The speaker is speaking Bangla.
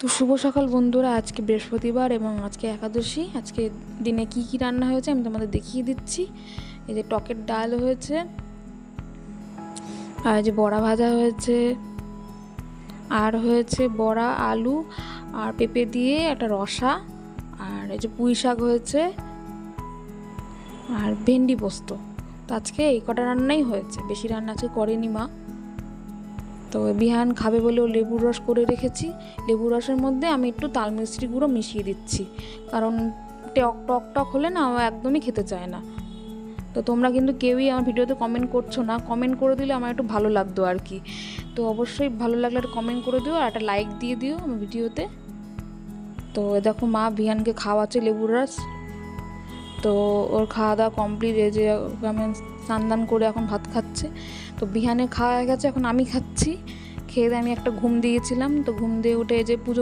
তো শুভ সকাল বন্ধুরা, আজকে বৃহস্পতিবার এবং আজকে একাদশী। আজকে দিনে কি কি রান্না হয়েছে আমি তোমাদের দেখিয়ে দিচ্ছি। এই যে টকের ডাল হয়েছে, আর এই যে বড়া ভাজা হয়েছে, আর হয়েছে বড়া, আলু আর পেঁপে দিয়ে একটা রসা, আর এই যে পুঁই শাক হয়েছে, আর ভেন্ডি পোস্ত। তো আজকে এই কটা রান্নাই হয়েছে, বেশি রান্না আজকে করেনি মা। তো বিহান খাবে বলেও লেবুর রস করে রেখেছি। লেবুর রসের মধ্যে আমি একটু তাল মিষ্টি গুঁড়ো মিশিয়ে দিচ্ছি, কারণ টক টক হলে না ও একদমই খেতে চায় না। তো তোমরা কিন্তু কেউই আমার ভিডিওতে কমেন্ট করছো না, কমেন্ট করে দিলে আমার একটু ভালো লাগতো আর কি। তো অবশ্যই ভালো লাগলে একটা কমেন্ট করে দিও আর একটা লাইক দিয়ে দিও আমার ভিডিওতে। তো দেখো মা বিহানকে খাওয়াচ্ছে লেবুর রস। তো ওর খাওয়া দাওয়া কমপ্লিট, এই যে আমি স্নান করে এখন ভাত খাচ্ছে। তো বিহানে খাওয়া হয়ে গেছে, এখন আমি খাচ্ছি। খেয়ে দিয়ে আমি একটা ঘুম দিয়েছিলাম, তো ঘুম দিয়ে উঠে এই যে পুজো